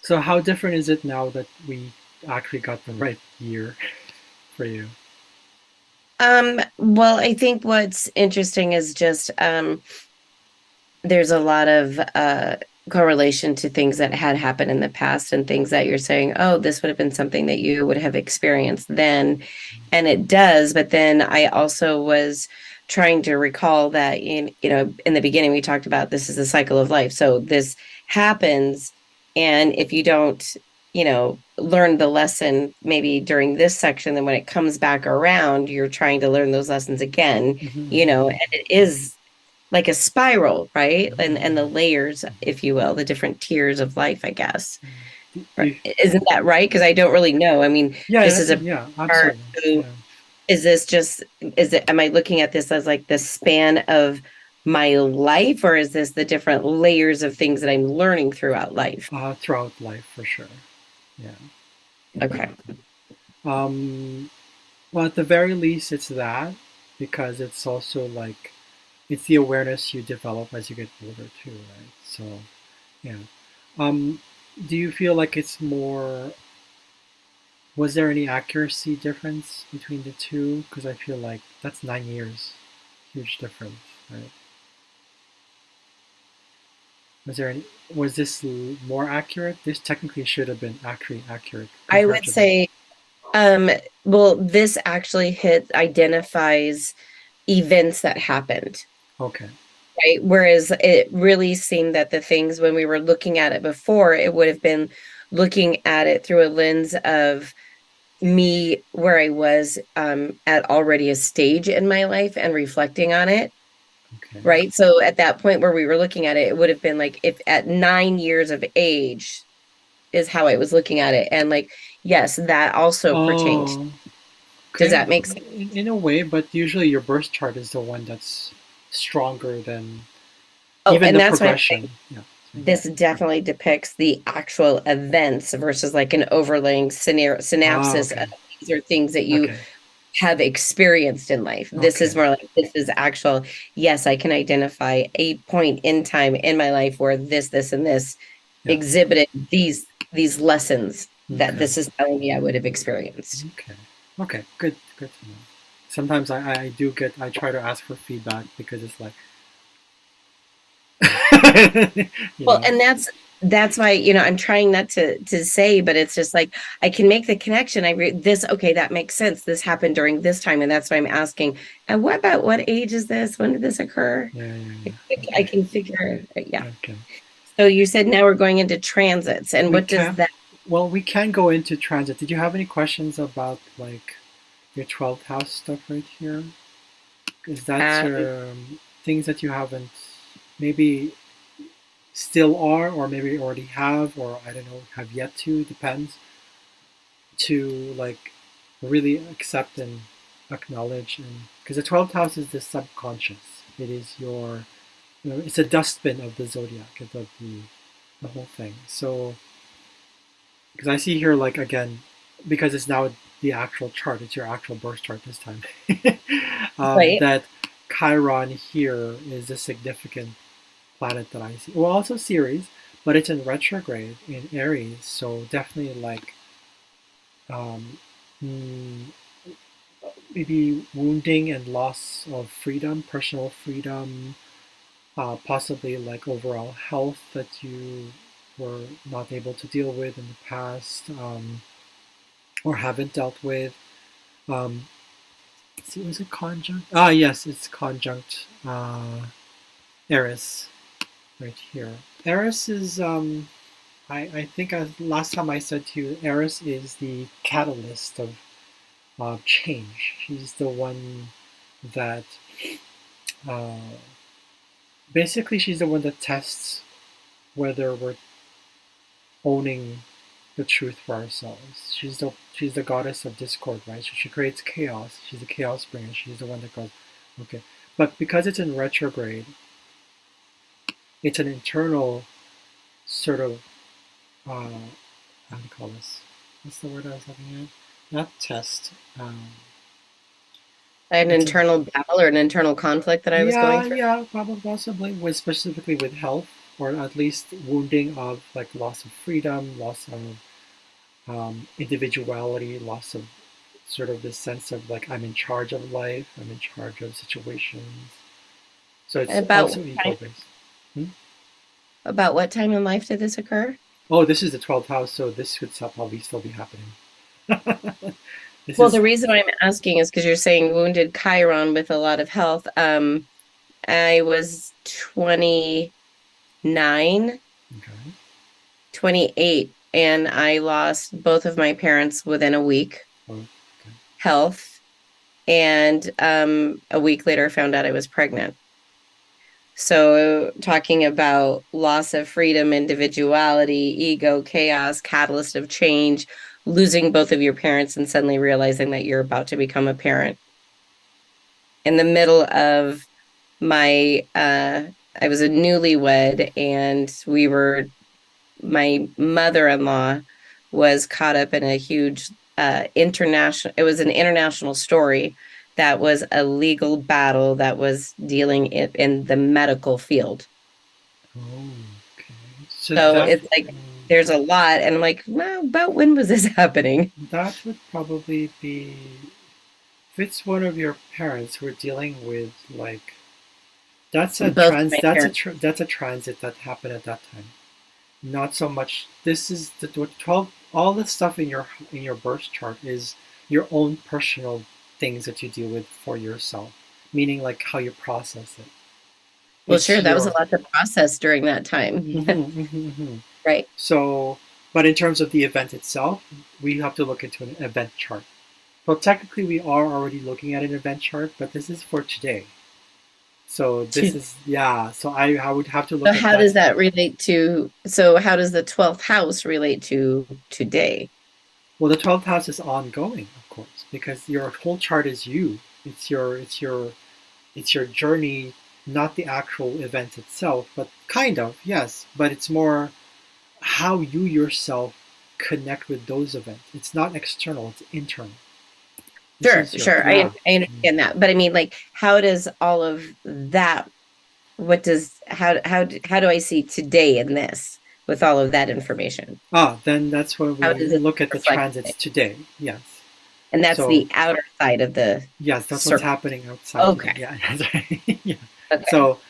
So how different is it now that we actually got the right year for you? Well, I think what's interesting is just there's a lot of correlation to things that had happened in the past and things that you're saying, oh, this would have been something that you would have experienced then. And it does, but then I also was trying to recall that in the beginning we talked about this is a cycle of life. So this happens, and if you don't, learn the lesson maybe during this section, then when it comes back around, you're trying to learn those lessons again, Mm-hmm, and it is like a spiral, right? And the mm-hmm, layers, if you will, the different tiers of life, I guess. mm-hmm. Isn't that right? Because I don't really know. I mean, Yeah, this is that's a yeah, part. absolutely. So Yeah. is this just, am I looking at this as like the span of my life, or is this the different layers of things that I'm learning throughout life? Throughout life for sure. Yeah. Okay. Um, well, at the very least, it's that because it's also like it's the awareness you develop as you get older too, right? So yeah. Um, do you feel like it's more? Was there any accuracy difference between the two? Because I feel like that's 9 years, huge difference, right? Was there any? Was this more accurate? This technically should have been actually accurate I compared would to the. say, well, this actually identifies events that happened. Okay. Right. Whereas it really seemed that the things when we were looking at it before, it would have been looking at it through a lens of me where I was at already a stage in my life and reflecting on it. Okay. Right. So at that point where we were looking at it, it would have been like if at 9 years of age is how I was looking at it. And like, yes, that also pertains. Oh, Does okay. that make sense? In a way, but usually your birth chart is the one that's stronger than Oh, even and the that's why progression. Yeah. this definitely depicts the actual events versus like an overlaying scenario synopsis of Okay. these are things that you Okay. have experienced in life. This is Okay. more like this is actual, yes, I can identify a point in time in my life where this, and this Yeah. exhibited these lessons that Okay. this is telling me I would have experienced. Okay. Okay. Good. Good to know. Sometimes I do get I try to ask for feedback because it's like you Well, know. and that's why, I'm trying not to say, but it's just like I can make the connection. This, okay, that makes sense. This happened during this time, and that's why I'm asking. And what about what age is this? When did this occur? Yeah. Yeah. Yeah. I Okay. can figure, yeah. Okay. So you said now we're going into transits, and We what does can. that? Well, we can go into transit. Did you have any questions about like your 12th house stuff right here? Is that Um, things that you haven't maybe still are, or maybe already have, or I don't know, have yet to, depends, to like really accept and acknowledge. And because the 12th house is the subconscious, it is your, it's a dustbin of the zodiac, of the whole thing. So, because I see here, like, again, because it's now the actual chart, it's your actual birth chart this time, right. that Chiron here is a significant planet that I see. Well, also Ceres, but it's in retrograde in Aries, so definitely like um, mm, maybe wounding and loss of freedom, personal freedom, possibly like overall health that you were not able to deal with in the past or haven't dealt with. Um, see, was it conjunct? Ah, yes, it's conjunct Eris right here. Eris is I think last time I said to you, Eris is the catalyst of change. She's the one that, uh, basically, she's the one that tests whether we're owning the truth for ourselves. She's the goddess of discord, right? So she creates chaos. She's the chaos bringer. She's the one that goes, okay. But because it's in retrograde, it's an internal sort of, how do you call this? What's the word I was looking at? Not test. An It's a internal battle or an internal conflict that I was going yeah, through. yeah, probably possibly with specifically with health. or at least wounding of like loss of freedom, loss of individuality, loss of sort of this sense of like I'm in charge of life, I'm in charge of situations. So it's About also what ego time, based. Hmm? about what time in life did this occur? Oh, this is the 12th house, so this could probably still be happening. This Well, is the reason why I'm asking is because you're saying wounded Chiron with a lot of health. I was 29, okay. 28, and I lost both of my parents within a week, Oh, okay. health, and a week later found out I was pregnant. So, talking about loss of freedom, individuality, ego, chaos, catalyst of change, losing both of your parents and suddenly realizing that you're about to become a parent. In the middle of my, I was a newlywed, and my mother-in-law was caught up in a huge it was an international story that was a legal battle that was dealing in the medical field. Oh, okay. So So that it's like there's a lot, and I'm like, well, about when was this happening? that would probably be if it's one of your parents who are dealing with like Both of my parents. that's a transit that happened at that time. Not so much. This is the 12. All the stuff in your birth chart is your own personal things that you deal with for yourself, meaning like how you process it. Well, It's sure, that was a your lot to process during that time. Right. so. But in terms of the event itself, we have to look into an event chart. Well, technically, we are already looking at an event chart, but this is for today. So this To, is yeah. So I would have to so look at how that. does that relate to, so how does the 12th house relate to today? Well, the 12th house is ongoing, of course, because your whole chart is you. It's your journey, not the actual event itself, but kind of, yes, but it's more how you yourself connect with those events. It's not external, it's internal. This Sure, is your sure. yeah. I understand that. But I mean, like, how does all of that, what does, how do I see today in this with all of that information? Then that's when How we does it look at the reflect transits today? today. Yes. And that's So the outer side of the yes, that's what's circle. happening outside today. Okay. Yeah, that's right. Yeah. Okay. So,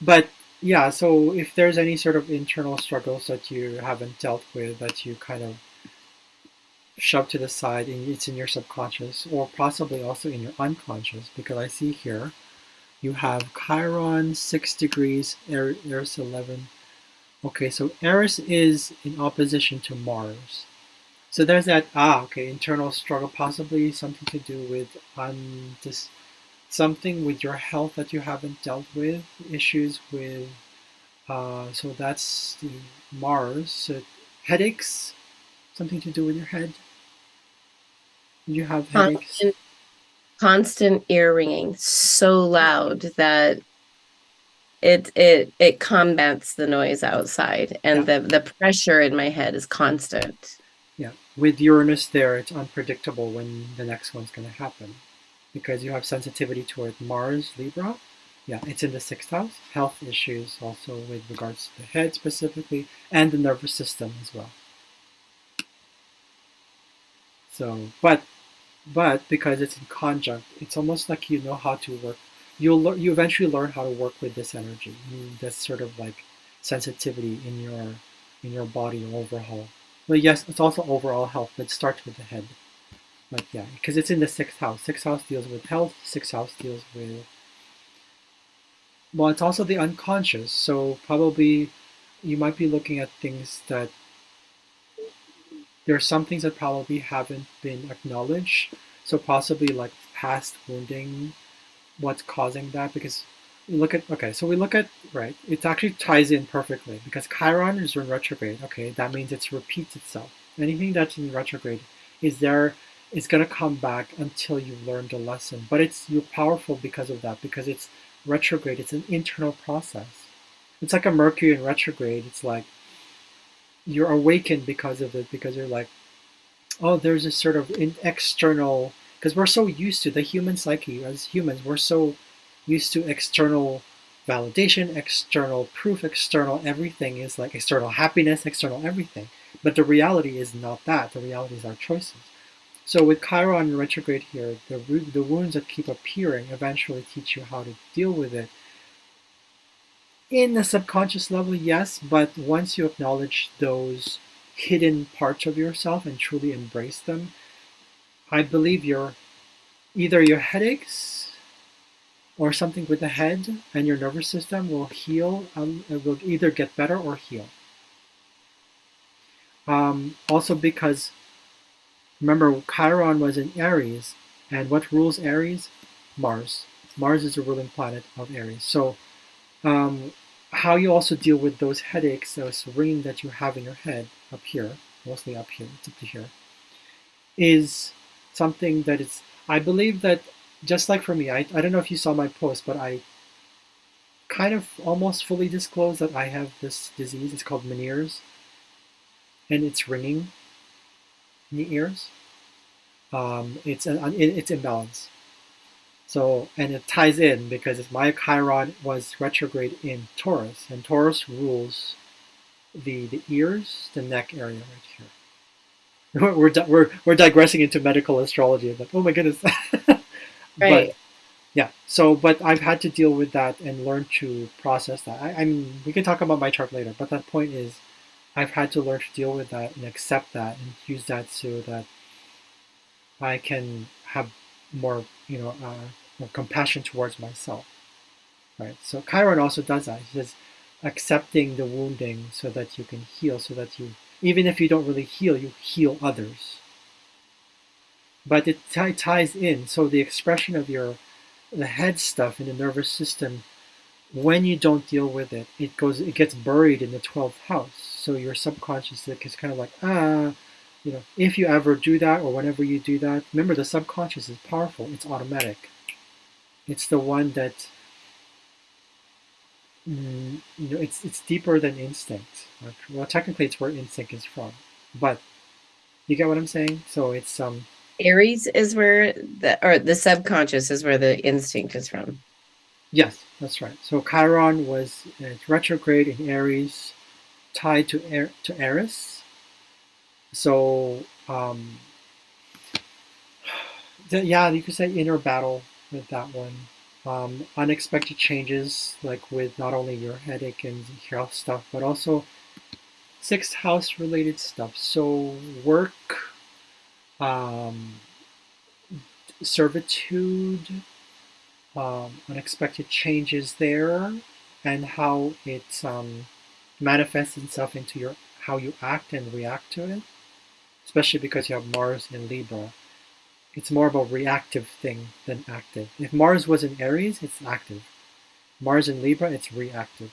but yeah, so if there's any sort of internal struggles that you haven't dealt with, that you kind of shove to the side and it's in your subconscious or possibly also in your unconscious, because I see here you have Chiron 6 degrees, Eris 11. Okay, so Eris is in opposition to Mars. So there's that, okay, internal struggle, possibly something to do with this something with your health that you haven't dealt with, issues with, so that's the Mars. So headaches, something to do with your head. You have headaches. Constant, constant ear ringing so loud that it combats the noise outside, Yeah, and the pressure in my head is constant. yeah. With Uranus there, it's unpredictable when the next one's going to happen because you have sensitivity toward Mars, Libra. Yeah, it's in the sixth house. Health issues also with regards to the head specifically and the nervous system as well. So, but because it's in conjunct, it's almost like you know how to work. You eventually learn how to work with this energy, this sort of like sensitivity in your body overall. Well, yes, it's also overall health, but it starts with the head. But yeah, because it's in the sixth house. Sixth house deals with health. Sixth house deals with, well, it's also the unconscious. So probably you might be looking at things that there are some things that probably haven't been acknowledged. So possibly like past wounding, what's causing that, because we look at, okay, so we look at, right, it actually ties in perfectly because Chiron is in retrograde. Okay, that means it repeats itself. Anything that's in retrograde is there, it's going to come back until you learn the lesson, but it's, you're powerful because of that, because it's retrograde. It's an internal process. It's like a Mercury in retrograde. It's like you're awakened because of it, because you're like, oh, there's this sort of external, because we're so used to the human psyche as humans, we're so used to external validation, external proof, external everything is like external happiness, external everything. But the reality is not that. The reality is our choices. So with Chiron retrograde here, the wounds that keep appearing eventually teach you how to deal with it. In the subconscious level, yes, but once you acknowledge those hidden parts of yourself and truly embrace them, I believe either your headaches or something with the head and your nervous system will heal, it will either get better or heal. Also because remember, Chiron was in Aries, and what rules Aries? Mars. Mars is the ruling planet of Aries. So, um, how you also deal with those headaches, those ringing that you have in your head up here, mostly up here, it's up to here, is something that it's. I believe that just like for me, I don't know if you saw my post, but I kind of almost fully disclosed that I have this disease. It's called Meniere's, and it's ringing in the ears. It's imbalance. So, and it ties in because my Chiron was retrograde in Taurus, and Taurus rules the ears, the neck area right here. We're digressing into medical astrology. I'm like, oh my goodness. But Right. yeah, so but I've had to deal with that and learn to process that. I mean, we can talk about my chart later, but that point is I've had to learn to deal with that and accept that and use that so that I can have more, more compassion towards myself. Right. So Chiron also does that. He says accepting the wounding so that you can heal, so that you, even if you don't really heal, you heal others. But it ties in. So the expression of the head stuff in the nervous system, when you don't deal with it, it gets buried in the 12th house. So your subconscious is kind of like, if you ever do that or whenever you do that, remember the subconscious is powerful. It's automatic. It's the one that it's deeper than instinct. Well, technically, it's where instinct is from, but you get what I'm saying. So it's Aries is where the subconscious is where the instinct is from. yes, that's right. So Chiron was retrograde in Aries, tied to Eris. So yeah, you could say inner battle with that one. Unexpected changes, like with not only your headache and health stuff, but also sixth house related stuff. So work, um, servitude, unexpected changes there, and how it manifests itself into your how you act and react to it. Especially because you have Mars in Libra, it's more of a reactive thing than active. If Mars was in Aries, it's active. Mars in Libra, it's reactive.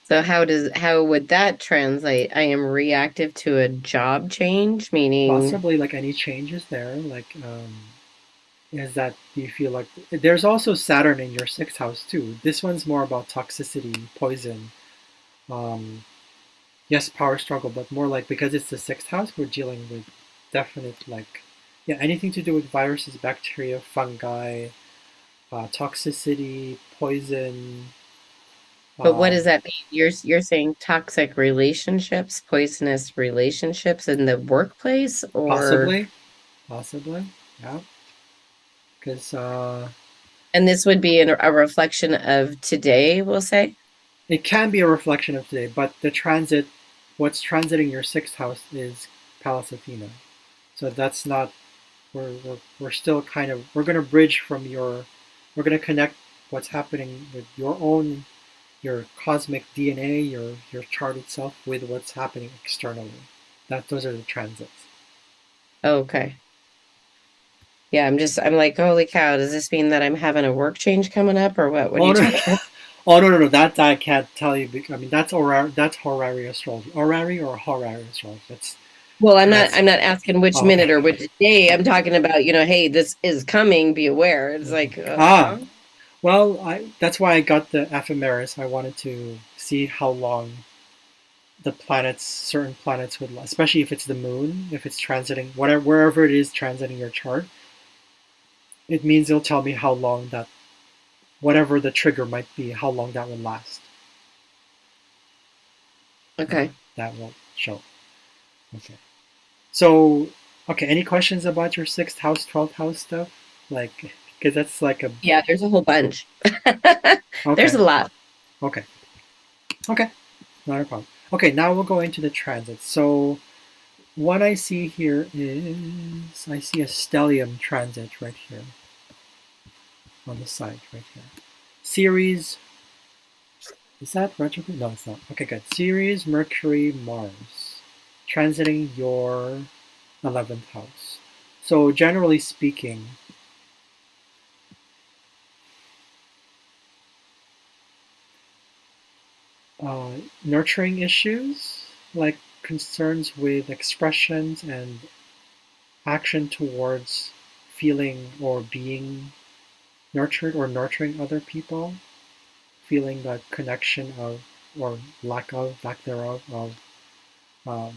So how would that translate? I am reactive to a job change, meaning, Possibly like any changes there, like is that do you feel like there's also Saturn in your sixth house too. This one's more about toxicity, poison, um, yes, power struggle, but more like because it's the sixth house, we're dealing with definite like yeah, anything to do with viruses, bacteria, fungi, toxicity, poison, but what does um, that mean? You're saying toxic relationships, poisonous relationships in the workplace, or possibly, possibly, yeah, because and this would be a reflection of today, we'll say. it can be a reflection of today, but what's transiting your sixth house is Pallas Athena, so that's not we're still kind of we're going to bridge from we're going to connect what's happening with your cosmic DNA, your chart itself with what's happening externally. Those are the transits. Okay. Yeah, I'm like, holy cow, does this mean that I'm having a work change coming up or what? What are Oh you no, talking about? oh no, that I can't tell you. I mean, that's horary astrology, horary astrology. Well, That's I'm not asking which oh, okay. minute or which day. I'm talking about, hey, this is coming, be aware. It's Mhm. like, Ah, huh? well, that's why I got the ephemeris. I wanted to see how long certain planets would last, especially if it's the moon, if it's transiting whatever wherever it is transiting your chart. it means it'll tell me how long that, whatever the trigger might be, how long that will last. Right? Okay. That will show. Okay. So, okay, any questions about your sixth house, 12th house stuff? Like, because that's like a, Yeah, there's a whole bunch. There's okay, a lot. okay, okay, not a problem. Okay, now we'll go into the transits. So, what I see here is, I see a stellium transit right here on the side, right here. Ceres, is that retrograde? No, it's not. Okay, good. Ceres, Mercury, Mars, transiting your 11th house. So, generally speaking, nurturing issues like concerns with expressions and action towards feeling or being nurtured or nurturing other people, feeling that connection of or lack thereof of um,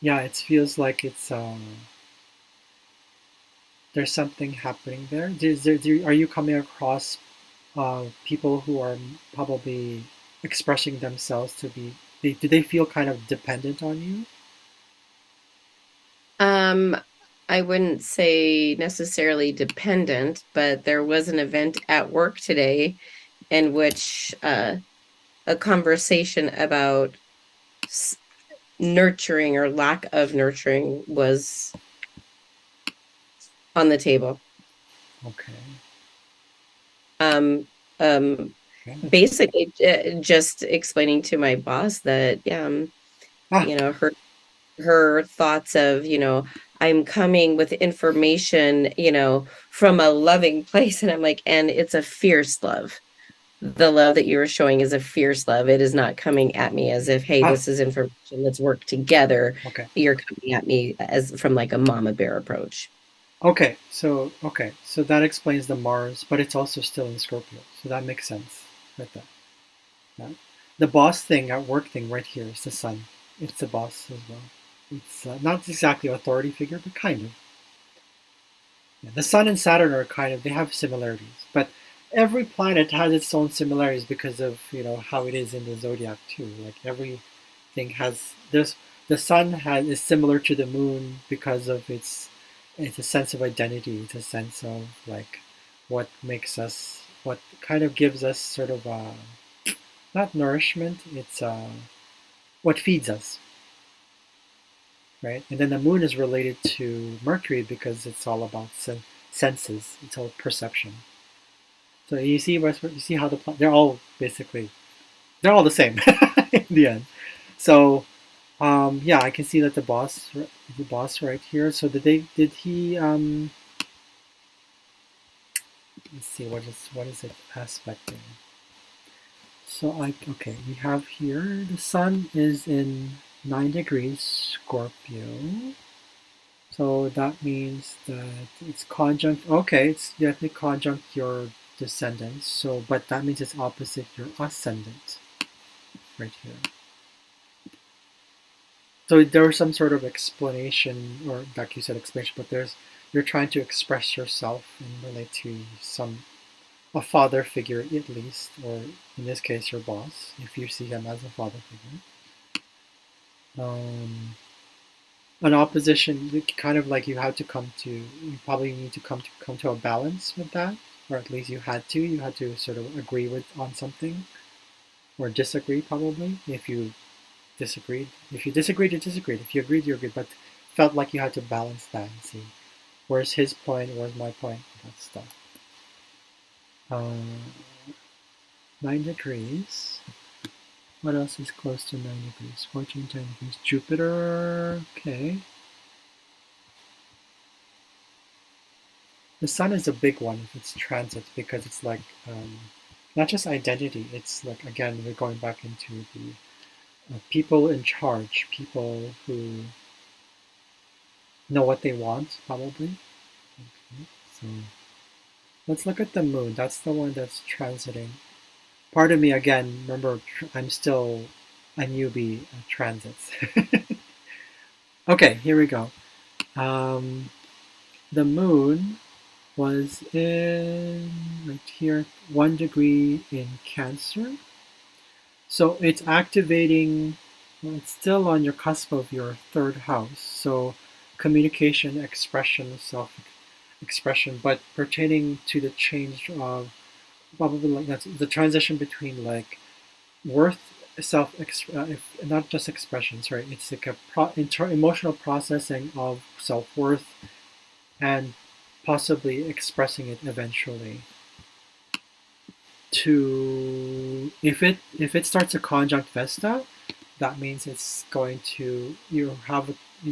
yeah, it feels like it's there's something happening there. Are you coming across people who are probably expressing themselves to be do they feel kind of dependent on you? Um, I wouldn't say necessarily dependent, but there was an event at work today in which a conversation about s- nurturing or lack of nurturing was on the table. Okay. Um, um, Yeah. Basically, just explaining to my boss that, Ah, you know, her thoughts of, I'm coming with information, from a loving place. And I'm like, and it's a fierce love. The love that you are showing is a fierce love. It is not coming at me as if, hey, ah, this is information, let's work together. okay. You're coming at me as from like a mama bear approach. Okay, so that explains the Mars, but it's also still in Scorpio, so that makes sense right there. Yeah. The boss thing, at work thing, right here is the Sun. It's the boss as well. It's not exactly authority figure, but kind of. Yeah, the Sun and Saturn are kind of they have similarities, but every planet has its own similarities because of how it is in the zodiac too. Like everything has this. The Sun has is similar to the Moon because of it's a sense of identity. It's a sense of like what makes us, what kind of gives us sort of not nourishment. It's what feeds us, right? And then the Moon is related to Mercury because it's all about senses. It's all perception. So you see how they're all basically they're all the same in the end. So yeah, I can see that the boss right here. So did he let's see what is it aspecting. So I okay we have here the sun is in 9 degrees Scorpio. So that means that it's conjunct. Okay, it's definitely conjunct your descendants. So but that means it's opposite your ascendant right here. So there's some sort of explanation, or like you said, explanation, but you're trying to express yourself and relate to a father figure at least, or in this case, your boss, if you see him as a father figure. Um, an opposition, kind of like you had to you probably need to come to a balance with that, or at least you had to sort of agree with on something, or disagree probably if you disagreed. If you disagreed, you disagreed. If you agreed, you agreed. But felt like you had to balance that and see where's his point, where's my point, that stuff. 9 degrees. What else is close to 9 degrees? 14, 10 degrees. Jupiter. Okay. The sun is a big one if it's transit because it's like not just identity. It's like again we're going back into the people in charge, people who know what they want probably. Okay. So let's look at the moon. That's the one that's transiting. Part of me, again, remember, I'm still a newbie at transits. Okay, here we go. Um, the moon was in right here, 1 degree in Cancer. So it's activating, well, it's still on your cusp of your third house. So communication, expression, self expression, but pertaining to the change of probably like that's the transition between like worth self not just expression, sorry, it's like a emotional processing of self-worth and possibly expressing it eventually to if it starts a conjunct vesta, that means it's going to you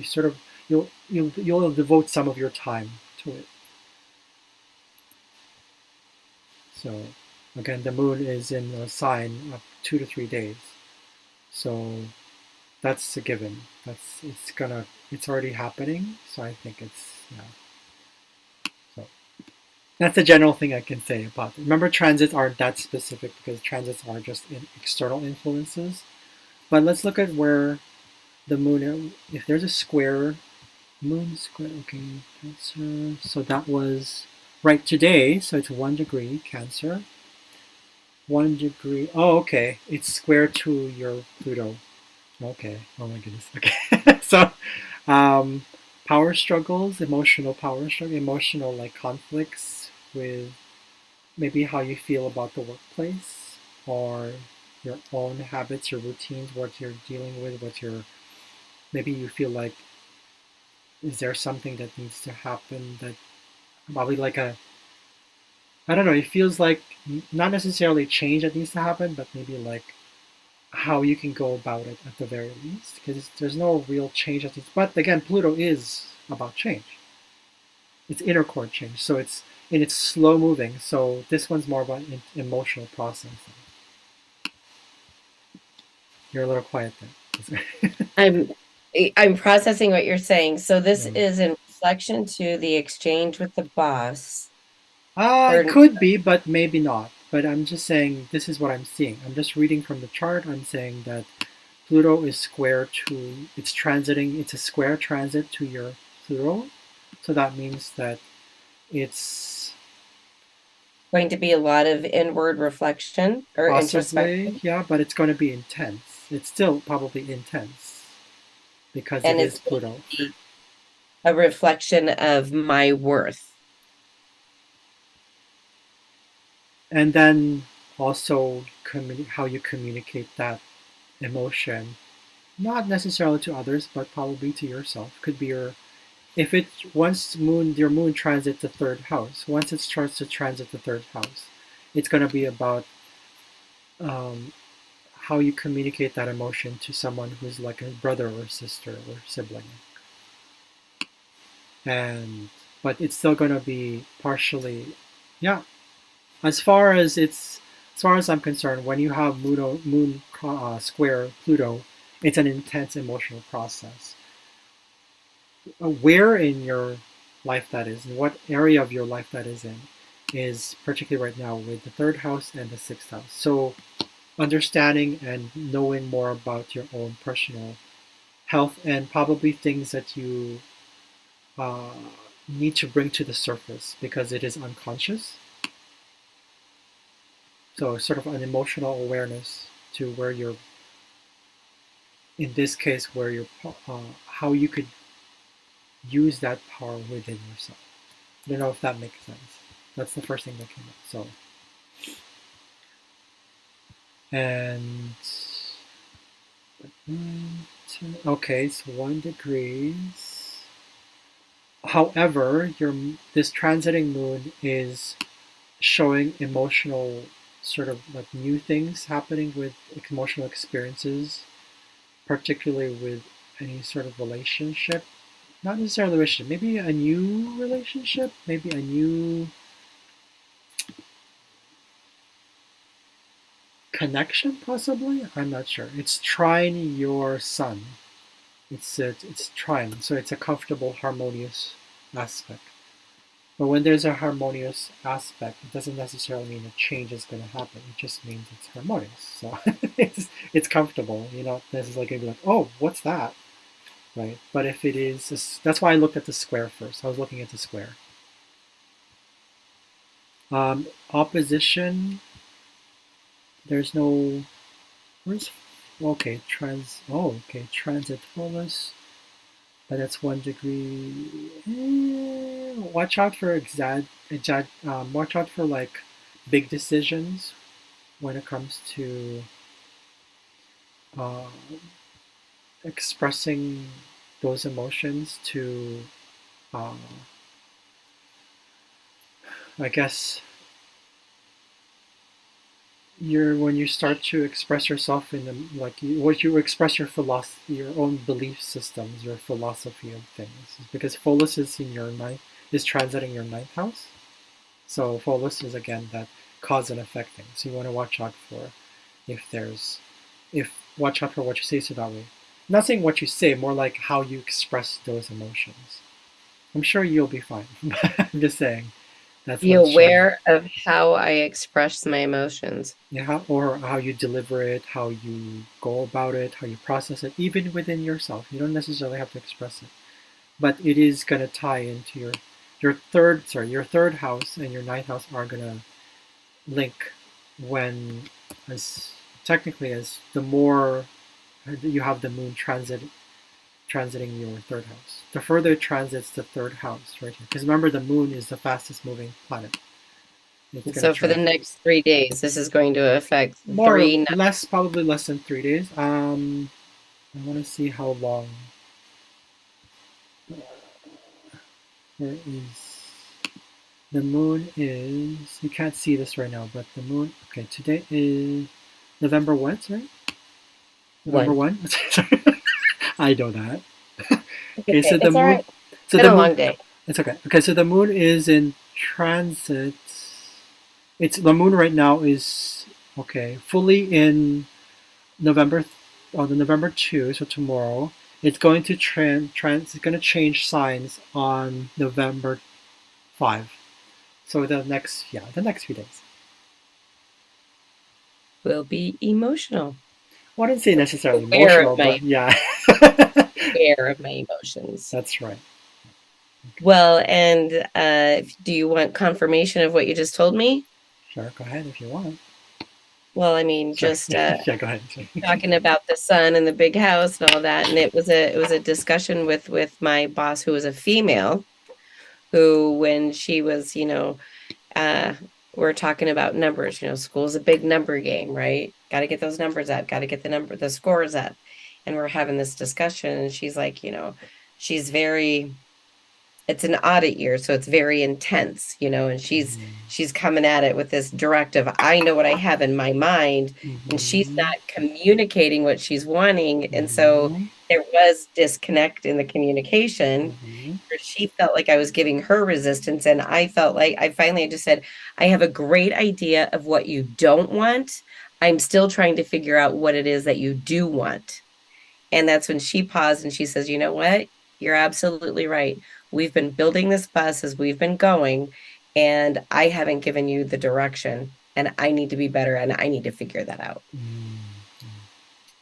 sort of you'll devote some of your time to it. So again, the moon is in a sign of 2 to 3 days, so that's a given. It's already happening. So I think it's yeah. So that's a general thing I can say about it. Remember, transits aren't that specific because transits are just external influences. But let's look at where the moon. If there's a square, moon square. Okay, Cancer. So that was right today. So it's 1 degree Cancer. 1 degree. Oh, okay. It's square to your Pluto. Okay. Oh my goodness. Okay. So, um, power struggles, emotional power struggle, emotional like conflicts with maybe how you feel about the workplace or your own habits, your routines, what you're dealing with, what you're maybe you feel like is there something that needs to happen that probably like a I don't know, it feels like not necessarily change that needs to happen, but maybe like how you can go about it at the very least because there's no real change at this. But again, Pluto is about change. It's inner core change, so it's slow moving. So this one's more about emotional processing. You're a little quiet there. I'm I'm processing what you're saying. So this Yeah. is in reflection to the exchange with the boss, It or could be, but maybe not. But I'm just saying this is what I'm seeing. I'm just reading from the chart. I'm saying that Pluto is square to, it's transiting, it's a square transit to your Pluto. So that means that it's going to be a lot of inward reflection or possibly, introspection, yeah, but it's going to be intense. It's still probably intense because it and is it's going Pluto. to be a reflection of my worth. And then also how you communicate that emotion, not necessarily to others, but probably to yourself. Could be your if it once your moon transits the third house, once it starts to transit the third house, it's going to be about um, how you communicate that emotion to someone who's like a brother or sister or sibling, and but it's still going to be partially, yeah. As far as I'm concerned, when you have moon square Pluto, it's an intense emotional process. Where in your life that is, and what area of your life that is in, is particularly right now with the third house and the sixth house. So understanding and knowing more about your own personal health and probably things that you uh, need to bring to the surface because it is unconscious. So sort of an emotional awareness to where you're, in this case, where you're, how you could use that power within yourself. I don't know if that makes sense. That's the first thing that came up. So, and okay, so 1 degrees. However, your this transiting moon is showing emotional sort of like new things happening with emotional experiences, particularly with any sort of relationship. Not necessarily a relationship, maybe a new relationship, maybe a new connection, possibly. I'm not sure. It's trine your sun. It's trine, so it's a comfortable, harmonious aspect. But when there's a harmonious aspect, it doesn't necessarily mean a change is going to happen. It just means it's harmonious. So it's comfortable. You're not necessarily going to be like, oh, what's that? right? But if it is, that's why I looked at the square first. I was looking at the square. Opposition, there's no, where's, okay, okay, transit fullest, but that's 1 degree. Watch out for watch out for like big decisions when it comes to uh, expressing those emotions to, uh, I guess, when you start to express yourself in the like what you express your philosophy, your own belief systems, your philosophy of things, because Pholus is in your ninth, is transiting your ninth house. So Pholus is again that cause and effect thing. So you want to watch out for if there's if watch out for what you say, so that way. I'm not saying what you say, more like how you express those emotions. I'm sure you'll be fine. I'm just saying that's Be what it's showing. aware of how I express my emotions. Yeah, or how you deliver it, how you go about it, how you process it, even within yourself. You don't necessarily have to express it, but it is gonna tie into your third house and your ninth house are gonna link when, as technically as the more you have the moon transiting your third house. The further it transits the third house, right here. Because remember, the moon is the fastest moving planet. It's And gonna so for the transit next 3 days, this is going to affect more or three. less, probably less than 3 days. I want to see how long there is. The moon is. You can't see this right now, but the moon. Okay, today is November what? Right? November One. 1? I know that. Okay, so Okay, the it's all moon. right. So Been the a moon. long day. It's okay. Okay, so the moon is in transit. It's the moon right now is okay fully in November, on the November 2, so tomorrow. It's going to it's going to change signs on November 5. So the next few days. Will be emotional. Well, I didn't say necessarily Aware of emotional, my but yeah. aware of my emotions. That's right. Well, and do you want confirmation of what you just told me? Sure, go ahead if you want. Well, I mean, Sorry. just Yeah, go ahead. talking about the sun and the big house and all that, and it was a discussion with my boss who was a female, who when she was, uh, we're talking about numbers. School's a big number game, right? Got to get those numbers up, got to get the scores up. And we're having this discussion, and she's like, she's very, it's an audit year, so it's very intense, and she's coming at it with this directive. I know what I have in my mind, and she's not Mm-hmm. communicating what she's wanting. And so Mm-hmm. there was disconnect in the communication Mm-hmm. where she felt like I was giving her resistance, and I felt like I finally just said, I have a great idea of what you don't want. I'm still trying to figure out what it is that you do want. And that's when she paused and she says, you know what? You're absolutely right. We've been building this bus as we've been going, and I haven't given you the direction, and I need to be better, and I need to figure that out. Mm-hmm.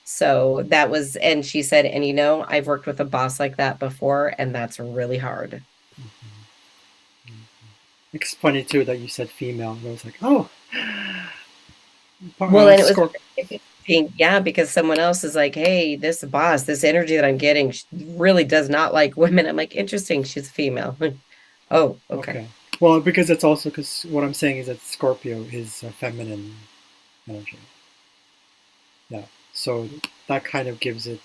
So that was, and she said, and I've worked with a boss like that before, and that's really hard. It's funny too that you said female. I was like, oh, Well, and it was Scorp. interesting, yeah, because someone else is like, hey, this boss, this energy that I'm getting really does not like women. I'm like, interesting, she's a female. Oh, okay. Okay. Well, because it's also because what I'm saying is that Scorpio is a feminine energy. Yeah. So that kind of gives it.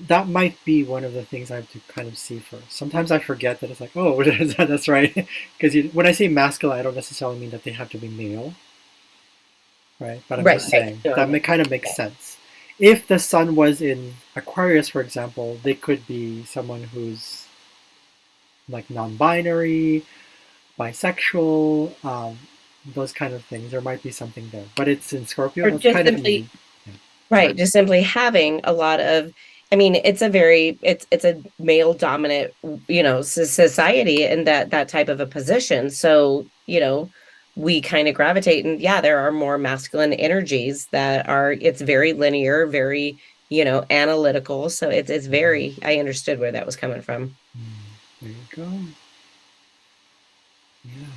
That might be one of the things I have to kind of see first. Sometimes I forget that it's like, oh, that's right. Because when I say masculine, I don't necessarily mean that they have to be male, right? But I'm Right, just right. saying No, that no. kind of makes Yeah. sense. If the sun was in Aquarius, for example, they could be someone who's like non-binary, bisexual, those kind of things. There might be something there, but it's in Scorpio. Or That's just kind of simply easy. Yeah. right, just simply having a lot of, I mean, it's a male dominant, society in that type of a position. So, we kind of gravitate, and yeah, there are more masculine energies that are, it's very linear, very, analytical. So it's very, I understood where that was coming from. There you go. Yeah,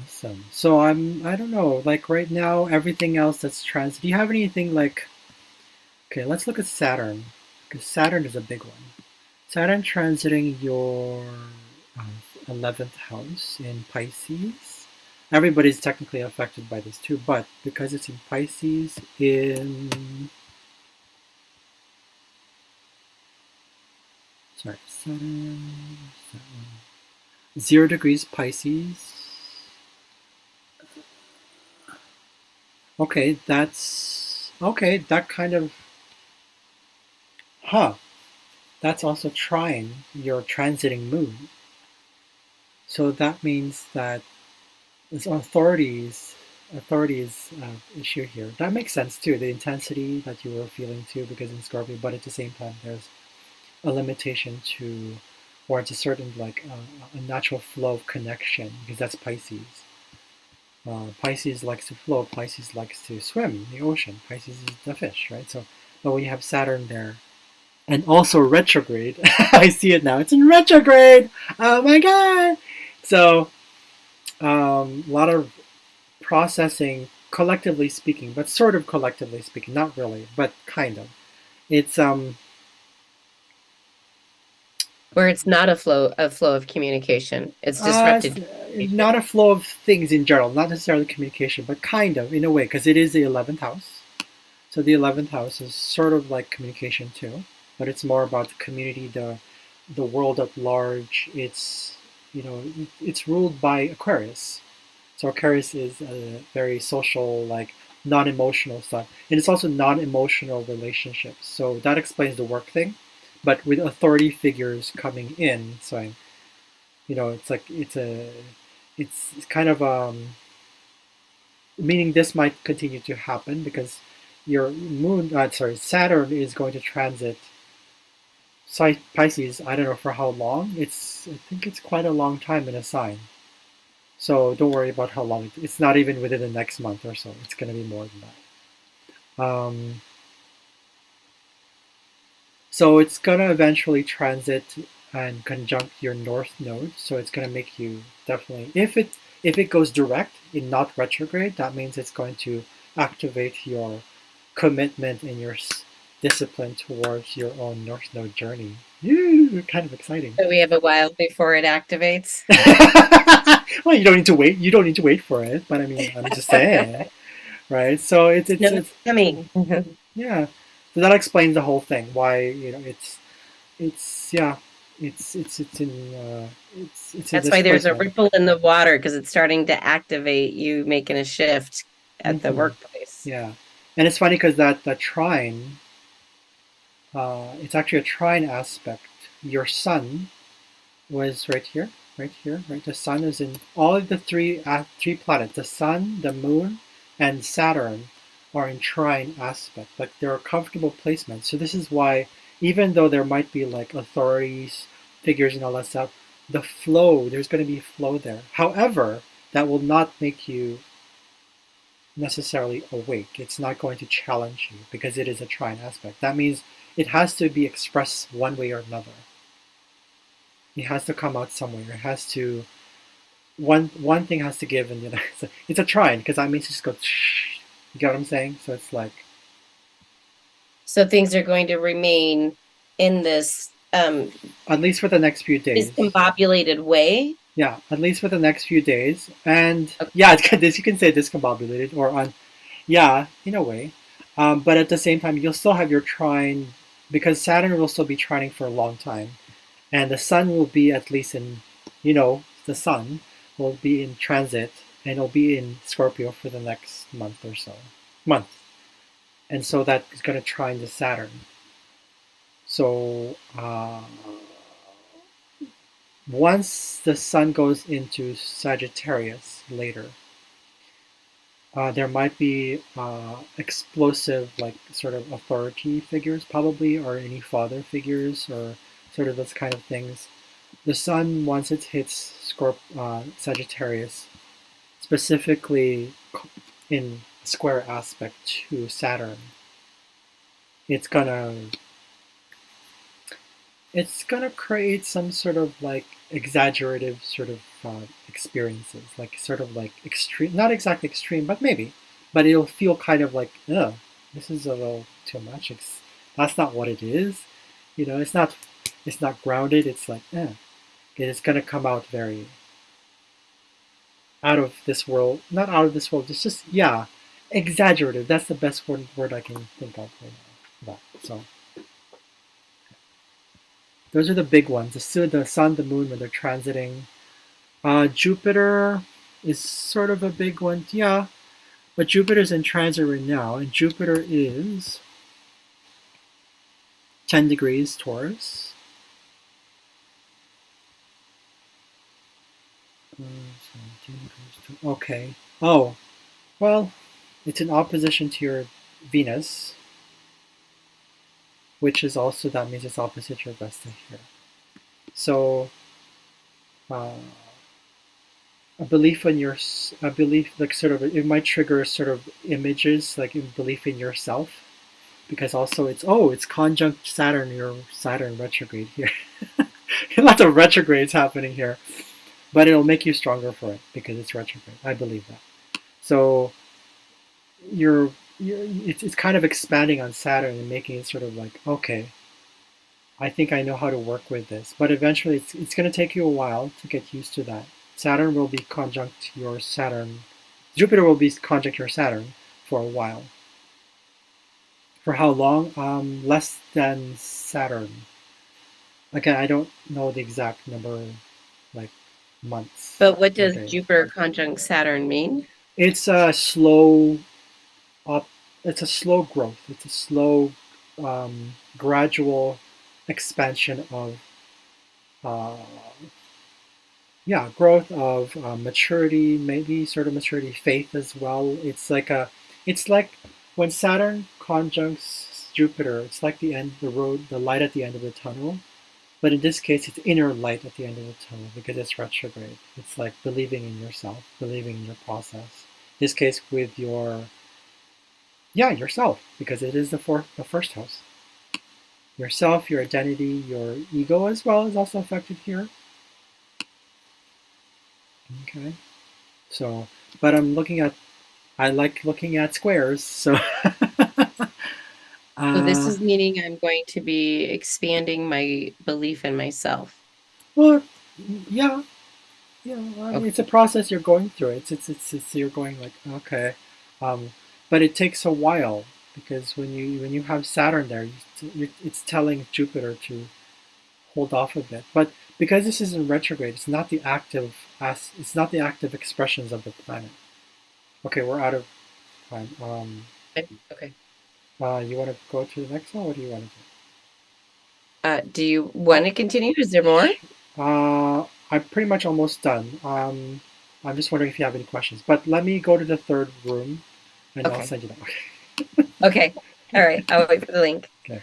awesome. So I don't know, like right now, everything else that's trans. Do you have anything like? Okay, let's look at Saturn, because Saturn is a big one. Saturn transiting your 11th house in Pisces. Everybody's technically affected by this too, but because it's in Pisces, in sorry, Saturn 0 degrees Pisces. Okay, that's okay. That kind of huh. That's also trine your transiting moon. So that means that there's authorities issue here. That makes sense too. The intensity that you were feeling too, because in Scorpio, but at the same time, there's a limitation to, or it's a certain like a natural flow of connection because that's Pisces. Pisces likes to flow. Pisces likes to swim in the ocean. Pisces is the fish, right? So, but when you have Saturn there, and also retrograde, I see it now. It's in retrograde. Oh my god! So, a lot of processing, collectively speaking, but sort of collectively speaking, not really, but kind of. It's Where it's not a flow of communication. It's disrupted not communication. a flow of things in general, not necessarily communication, but kind of in a way, because it is the 11th house. So the 11th house is sort of like communication too, but it's more about the community, the world at large. It's it's ruled by Aquarius. So Aquarius is a very social, like non-emotional stuff, and it's also non-emotional relationships. So that explains the work thing, but with authority figures coming in, so it's like it's kind of meaning this might continue to happen because your Saturn is going to transit Pisces. I don't know for how long. I think it's quite a long time in a sign. So don't worry about how long. It's not even within the next month or so. It's going to be more than that. So it's going to eventually transit and conjunct your north node. So it's going to make you definitely, if it goes direct and not retrograde, that means it's going to activate your commitment and your discipline towards your own north node journey. Kind of exciting. So we have a while before it activates. Well, you don't need to wait. You don't need to wait for it, but I mean, I'm just saying, right? So No, it's it's coming. yeah. So that explains the whole thing. Why yeah, it's in it's a That's why there's a displacement. ripple in the water because it's starting to activate you making a shift at the Hmm. workplace. Yeah, and it's funny because that trine, it's actually a trine aspect. Your sun was right here, right here, right. The sun is in all of the three planets. The sun, the moon, and Saturn are in trine aspect. Like they're comfortable placements. So this is why, even though there might be like authorities, figures, and all that stuff, the flow there's going to be flow there. However, that will not make you necessarily awake. It's not going to challenge you because it is a trine aspect. That means it has to be expressed one way or another. It has to come out somewhere. It has to one thing has to give, and it's a trine because that means it just go. You get what I'm saying? So it's like So things are going to remain in this at least for the next few days. discombobulated way. Yeah, at least for the next few days, and Okay. yeah, this you can say discombobulated or on. Yeah, in a way, but at the same time, you'll still have your trine because Saturn will still be trining for a long time, and the Sun will be at least in, the Sun will be in transit and it'll be in Scorpio for the next month or so. Month. And so that is going to trine the Saturn. So once the Sun goes into Sagittarius later, there might be explosive, like sort of authority figures, probably, or any father figures, or sort of those kind of things. The Sun, once it hits Sagittarius, specifically in square aspect to Saturn, it's gonna it's gonna create some sort of like exaggerative sort of experiences, like sort of like extreme, not exactly extreme, but maybe, but it'll feel kind of like, ugh, this is a little too much. That's not what it is, you know. It's not grounded. It's like, it's gonna come out very out of this world, not out of this world. It's just yeah, exaggerative. That's the best word I can think of right now. So those are the big ones. The sun, the moon when they're transiting. Jupiter is sort of a big one, yeah. But Jupiter's in transit right now, and Jupiter is 10 degrees Taurus. Okay. Oh, well, it's in opposition to your Venus, which is also, that means it's opposite your Vesta here. So, uh, a belief in your, a belief, like sort of, it might trigger sort of images, like a belief in yourself, because also it's conjunct Saturn, your Saturn retrograde here. Lots of retrogrades happening here, but it'll make you stronger for it because it's retrograde. I believe that. So it's kind of expanding on Saturn and making it sort of like, okay, I think I know how to work with this, but eventually it's going to take you a while to get used to that. Saturn will be conjunct your Saturn. Jupiter will be conjunct your Saturn for a while. For how long? Less than Saturn. Again, I don't know the exact number, like months But what or does days. Jupiter conjunct Saturn mean? It's a slow up. It's a slow growth. It's a slow, gradual expansion of, uh, yeah, growth of maturity, maybe sort of maturity, faith as well. It's like when Saturn conjuncts Jupiter. It's like the end, the road, the light at the end of the tunnel. But in this case, it's inner light at the end of the tunnel because it's retrograde. It's like believing in yourself, believing in your process. In this case, with your, yeah, yourself, because it is the first house. Yourself, your identity, your ego as well is also affected here. Okay, so, but I like looking at squares, so So this uh, is meaning I'm going to be expanding my belief in myself. well, yeah, yeah, I mean, it's a Okay. process you're going through. You're going like, okay, um, but it takes a while because when you have Saturn there, it's telling Jupiter to hold off a bit. But because this is in retrograde, it's not the active expressions of the planet. Okay, we're out of time. Okay. You want to go to the next one? What do you want to do? Do you want to continue? Is there more? I'm pretty much almost done. I'm just wondering if you have any questions. But let me go to the third room, and I'll Okay. send you that. Okay. All right. I'll wait for the link. Okay.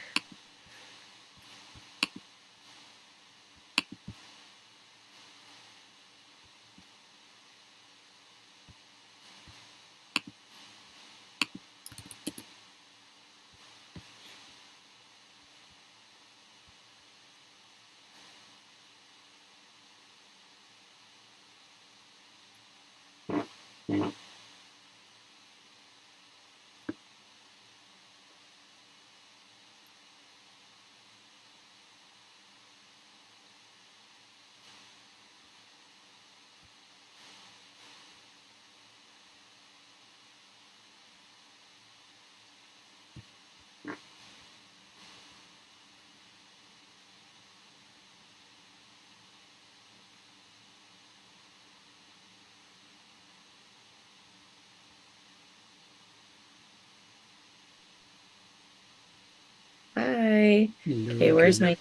Bye. Okay, Hello where's again. my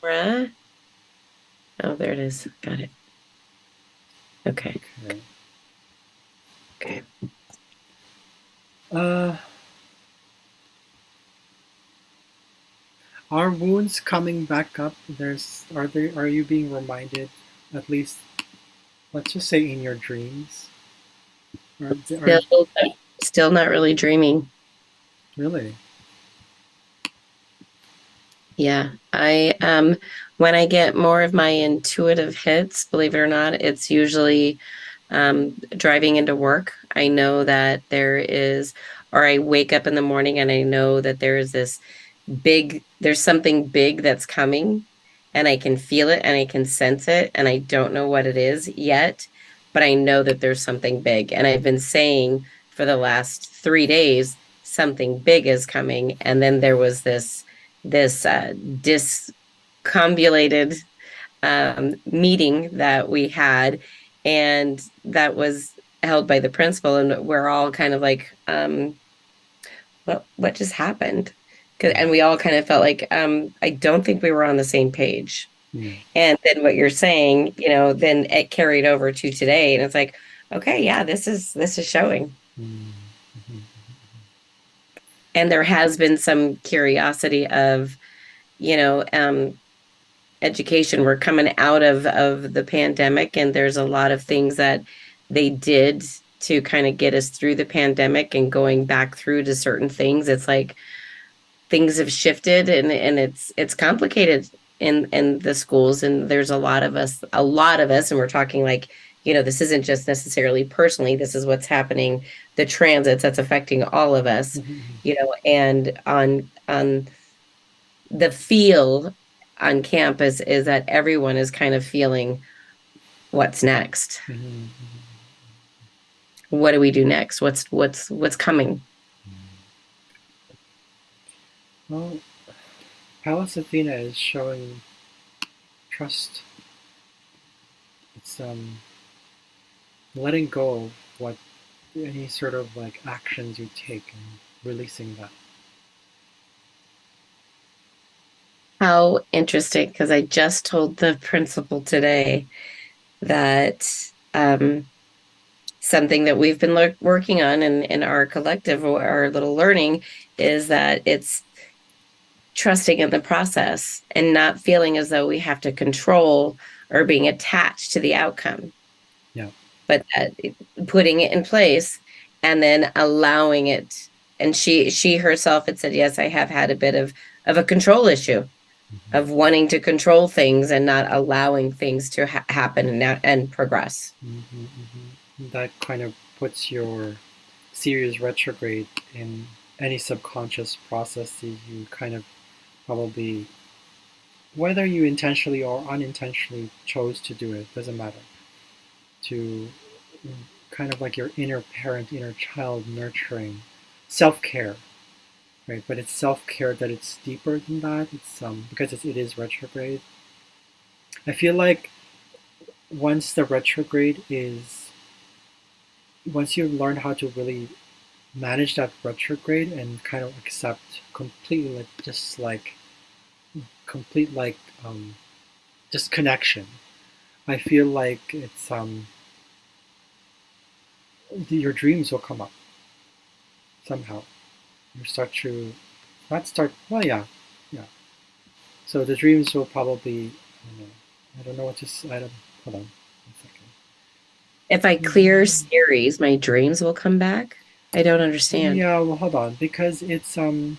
camera? Oh, there it is. Got it. Okay. Okay. Okay. Uh, are wounds coming back up? Are you being reminded, at least, let's just say in your dreams? Are Still, still not really dreaming. really? Yeah, I when I get more of my intuitive hits, believe it or not, it's usually driving into work. I know that there is, or I wake up in the morning and I know that there is there's something big that's coming, and I can feel it and I can sense it, and I don't know what it is yet, but I know that there's something big. And I've been saying for the last 3 days, something big is coming. And then there was this discombobulated meeting that we had, and that was held by the principal, and we're all kind of like, what just happened? And we all kind of felt like, I don't think we were on the same page. Mm, And then what you're saying, then it carried over to today, and it's like, okay, yeah, this is showing. mm, mhm, And there has been some curiosity of, you know, education. We're coming out of the pandemic, and there's a lot of things that they did to kind of get us through the pandemic and going back through to certain things. It's like things have shifted, and it's complicated in the schools, and there's a lot of us, and we're talking like, this isn't just necessarily personally, this is what's happening, the transits that's affecting all of us, mhm, mhm, and on the feel on campus is that everyone is kind of feeling what's next. mhm, mhm. What do we do next? What's coming? Well, Palace Athena is showing trust. It's letting go of what any sort of like actions you take and releasing that. How interesting, because I just told the principal today that um, something that we've been working on in our collective or our little learning is that it's trusting in the process and not feeling as though we have to control or being attached to the outcome, Yeah. but putting it in place and then allowing it. And she herself had said, yes, I have had a bit of a control issue Mm-hmm. of wanting to control things and not allowing things to happen and progress. Mm-hmm, mm-hmm. That kind of puts your Sirius retrograde in any subconscious process that you kind of probably, whether you intentionally or unintentionally chose to do it, doesn't matter. To kind of like your inner parent, inner child nurturing, self care, right? But it's self care that it's deeper than that. It's because it is retrograde. I feel like once the retrograde is, once you learn how to really manage that retrograde and kind of accept completely, like just like complete like just connection. I feel like it's your dreams will come up somehow. You start to not start. Well, yeah, yeah. So the dreams will probably. I don't know what to. I don't. Hold on. 1 second. If I clear series, my dreams will come back. I don't understand. Yeah. Well, hold on because it's well,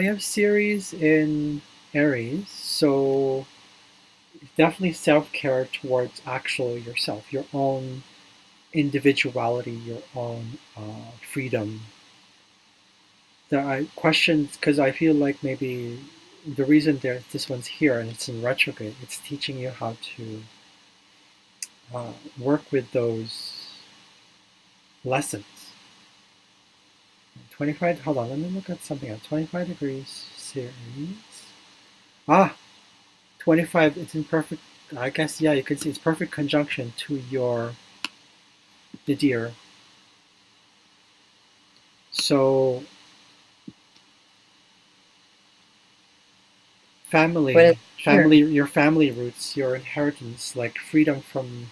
you have series in Aries, so definitely self care towards actual yourself, your own individuality, your own freedom. There are questions because I feel like maybe the reason this one's here and it's in retrograde, it's teaching you how to work with those lessons. 25. Hold on, let me look at something else. 25 degrees series. Ah, 25. It's in perfect. I guess yeah, you can see it's perfect conjunction to your the deer. So What is family, here? your family roots, your inheritance, like freedom from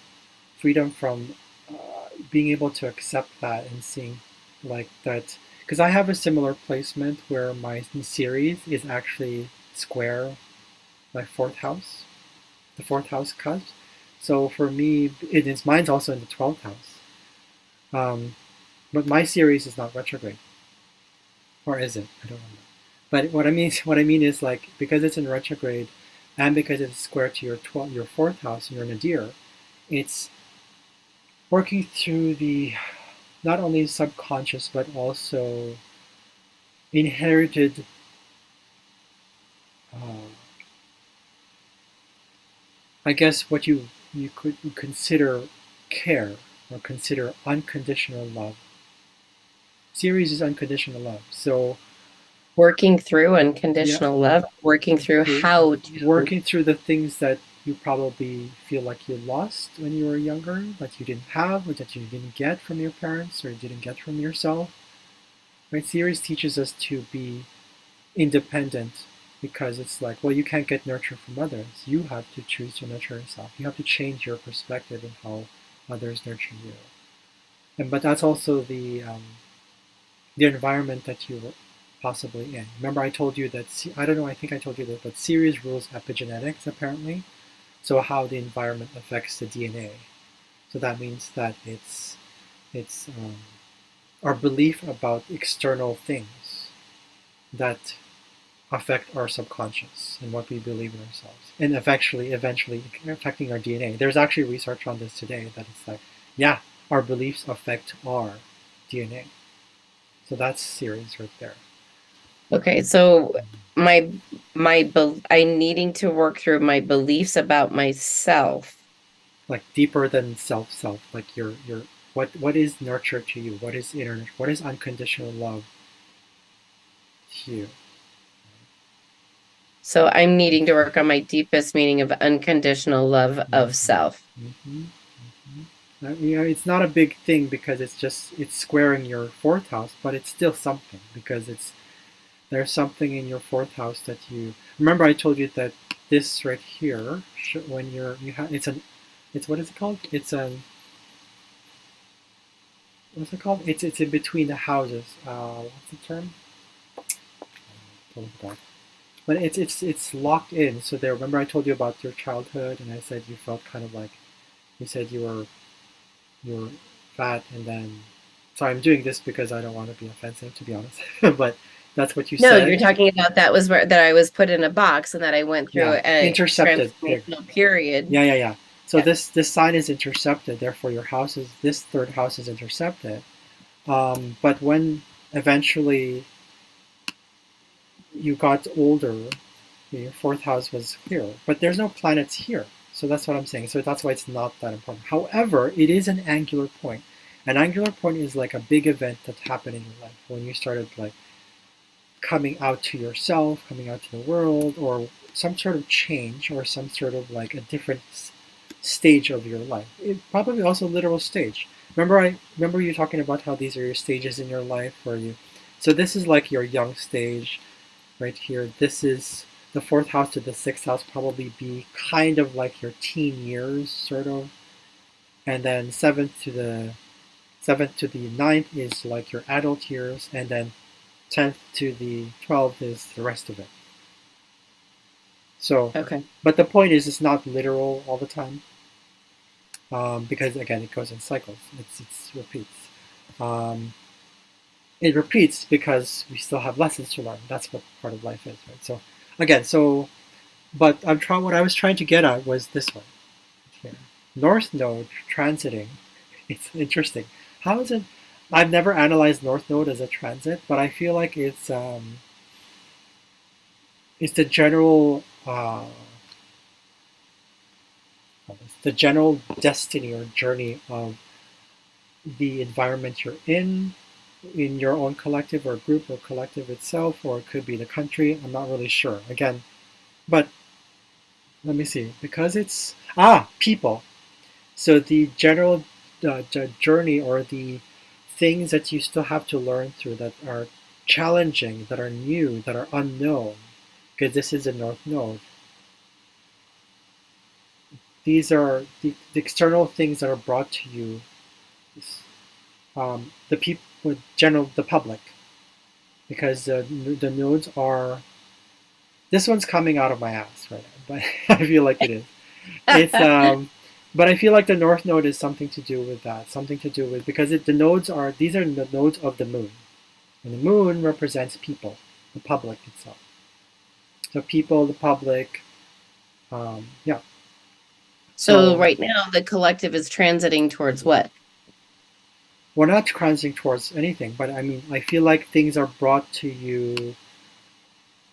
being able to accept that and seeing like that. Because I have a similar placement where my series is actually square my fourth house, the fourth house cusp. So for me, it is mine's also in the 12th house. But my series is not retrograde, or is it? I don't know. But what I mean is like because it's in retrograde, and because it's square to your fourth house and your nadir, it's working through the not only subconscious but also inherited, uh, I guess what you could consider care or consider unconditional love. Series is unconditional love. So Working through yeah, unconditional love, working through through how to. working through the things that you probably feel like you lost when you were younger, that you didn't have, or that you didn't get from your parents, or you didn't get from yourself. Right? Series teaches us to be independent because it's like, well, you can't get nurture from others. You have to choose to nurture yourself. You have to change your perspective in how others nurture you. And but that's also the environment that you were possibly in. Remember, I told you that I don't know. I think I told you that, but series rules epigenetics apparently. So how the environment affects the DNA. So that means that it's our belief about external things that affect our subconscious and what we believe in ourselves, and eventually affecting our DNA. There's actually research on this today that it's like, yeah, our beliefs affect our DNA. So that's series right there. Okay, so my I'm needing to work through my beliefs about myself. Like deeper than self, like your what is nurture to you, what is unconditional love to you. So I'm needing to work on my deepest meaning of unconditional love of self. Mm-hmm. Mm-hmm. You know, it's not a big thing because it's squaring your fourth house, but it's still something because it's there's something in your fourth house that you remember. I told you that this right here, when you have it's what is it called? It's what's it called? It's in between the houses. What's the term? But it's locked in. So there. Remember I told you about your childhood, and I said you felt kind of like you said you were fat, and then. Sorry, I'm doing this because I don't want to be offensive, to be honest. But that's what you No, you're said. talking about that was where that I was put in a box and that I went through Yeah, a intercepted. There. transformational period. Yeah. So Yeah. this sign is intercepted. Therefore, this third house is intercepted. But when eventually you got older, your fourth house was clear. But there's no planets here. So that's what I'm saying. So that's why it's not that important. However, it is an angular point. An angular point is like a big event that happened in your life when you started like coming out to yourself, coming out to the world, or some sort of change, or some sort of like a different stage of your life. It, probably also literal stage. I remember you talking about how these are your stages in your life, where you. So this is like your young stage, right here. This is the fourth house to the sixth house, probably be kind of like your teen years, sort of, and then seventh to the ninth is like your adult years, and then 10th to the 12th is the rest of it. So, Okay. but the point is, it's not literal all the time because again, it goes in cycles. It's repeats. Um, it repeats because we still have lessons to learn. That's what part of life is, right? So, again, but I'm trying. What I was trying to get at was this one here. North Node transiting. It's interesting. How is it? I've never analyzed North Node as a transit, but I feel like it's the general destiny or journey of the environment you're in your own collective or group or collective itself, or it could be the country. I'm not really sure. Again, but let me see. Because it's people. So the general the journey or the things that you still have to learn through that are challenging, that are new, that are unknown. Because this is a North Node. These are the external things that are brought to you, the people, general, the public, because the nodes are. This one's coming out of my ass right now, but I feel like it is. It's but I feel like the North Node is something to do with that, something to do with because the nodes are these are the nodes of the moon, and the moon represents people. the public itself. So people, the public, yeah. So So right now, the collective is transiting towards what? we're not transiting towards anything, but I mean, I feel like things are brought to you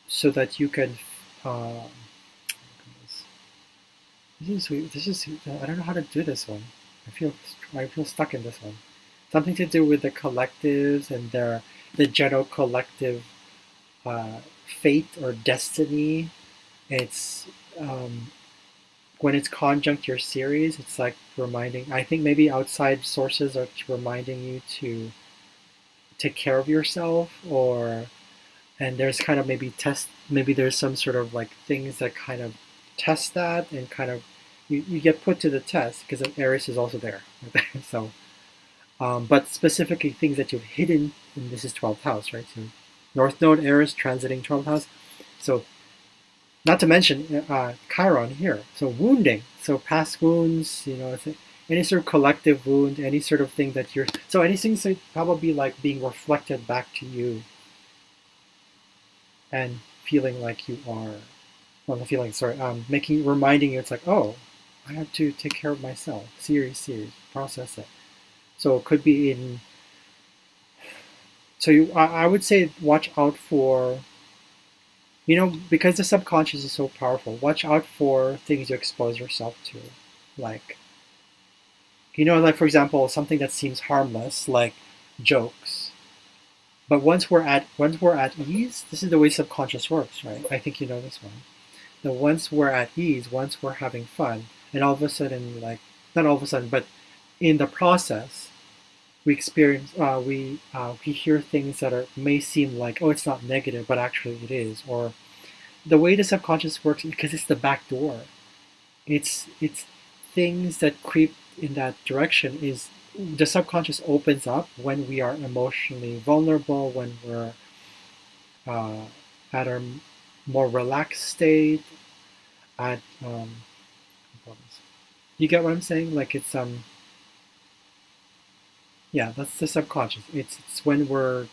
so that you can. Uh, this is I don't know how to do this one. I feel stuck in this one. Something to do with the collectives and the general collective uh, fate or destiny. It's um, when it's conjunct your series, it's like reminding. I think maybe outside sources are reminding you to take care of yourself, or and there's kind of maybe there's some sort of like things that kind of test that and kind of you get put to the test because Aries is also there. So but specifically things that you've hidden, and this is 12th house, right? So North Node Aries transiting 12th house. So not to mention Chiron here. So wounding. So past wounds, any sort of collective wound, any sort of thing that you're. So anything that probably like being reflected back to you and feeling like you are. Well, the feeling, sorry, reminding you, it's like, oh, I have to take care of myself. Series, process it. So it could be in. So I would say watch out for because the subconscious is so powerful, watch out for things you expose yourself to. Like, like for example, something that seems harmless, like jokes. But once we're at ease, this is the way subconscious works, right? I think you know this one. That once we're at ease, once we're having fun, and all of a sudden, like not all of a sudden, but in the process, we hear things that may seem like, oh, it's not negative, but actually it is. Or the way the subconscious works, because it's the back door. It's things that creep in that direction. Is the subconscious opens up when we are emotionally vulnerable, when we're uh, at our more relaxed state. At you get what I'm saying? Like yeah, that's the subconscious. It's when we're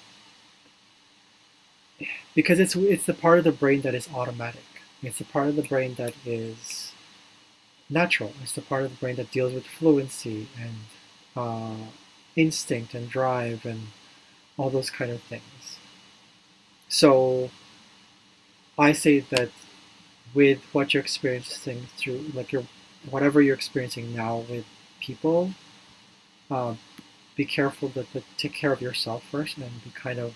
because it's the part of the brain that is automatic. It's the part of the brain that is natural. It's the part of the brain that deals with fluency and instinct and drive and all those kind of things. So I say that with what you're experiencing through, like whatever you're experiencing now with people, uh, be careful that take care of yourself first and be kind of.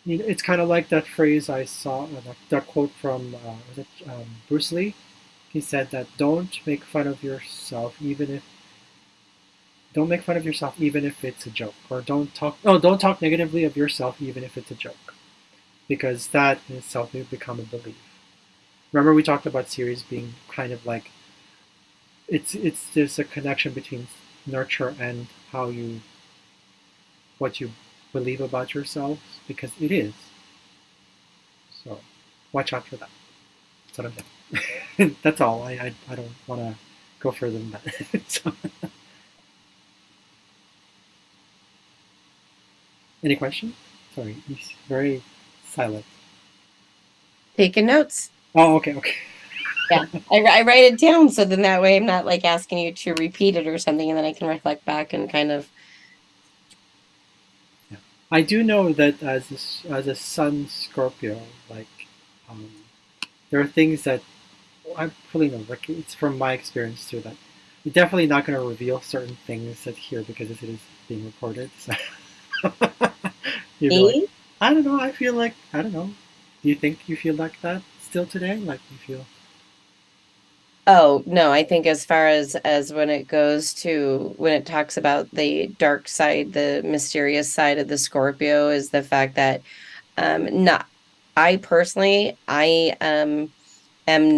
It's kind of like that phrase I saw, that quote from was it Bruce Lee? He said that don't make fun of yourself even if it's a joke, or don't talk negatively of yourself even if it's a joke, because that in itself will become a belief. Remember we talked about series being kind of like it's there's a connection between nurture and what you believe about yourself, because it is. So watch out for that. That's what I'm saying. That's all. I don't want to go further than that. So, any question? Sorry, he's very silent. Taking notes. Oh, okay, okay. Yeah, I write it down so then that way I'm not like asking you to repeat it or something, and then I can reflect back and kind of. Yeah. I do know that as a Sun Scorpio, like um, there are things that I really know. Like it's from my experience too that you're definitely not going to reveal certain things that here because it is being recorded. So you'd be like, Me? I don't know. I don't know. Do you think you feel like that still today? Like you feel Oh, no, I think as far as when it goes to when it talks about the dark side, the mysterious side of the Scorpio is the fact that not I personally I am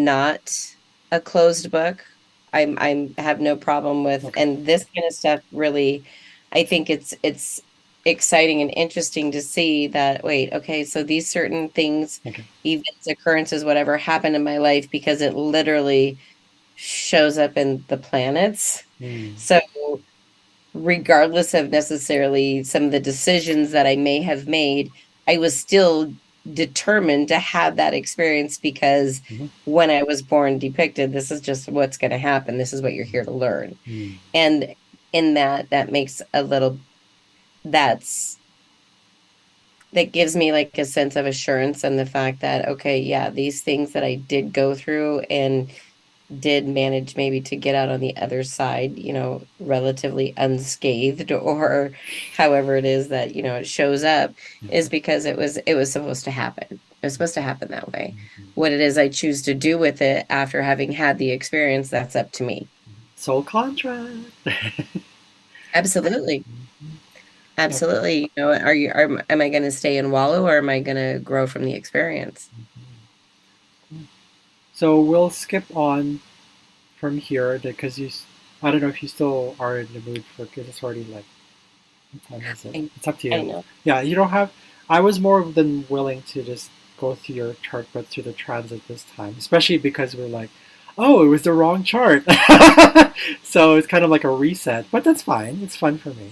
not a closed book. I'm have no problem with, okay, and this kind of stuff really, I think it's exciting and interesting to see that, wait, okay, so these certain things, okay. events, occurrences, whatever happened in my life because it literally shows up in the planets. Mm, So regardless of necessarily some of the decisions that I may have made, I was still determined to have that experience because Mhm. when I was born depicted, this is just what's going to happen. This is what you're here to learn. Mm. And in that, that makes a little, that's, that gives me like a sense of assurance and the fact that, okay, yeah, these things that I did go through and did manage maybe to get out on the other side, relatively unscathed or however it is that, it shows up Yeah. is because it was supposed to happen. It was supposed to happen that way. Mhm. What it is I choose to do with it after having had the experience, that's up to me. Soul contract. Absolutely. Mhm. Okay. Absolutely. Am I going to stay and wallow or am I going to grow from the experience? Cool. So we'll skip on from here because I don't know if you still are in the mood for because it's already like what time is it? I, It's up to I you. know. Yeah, you don't have. I was more than willing to just go through your chart, but through the transit this time, especially because we're like, oh, it was the wrong chart. So it's kind of like a reset, but that's fine. It's fun for me.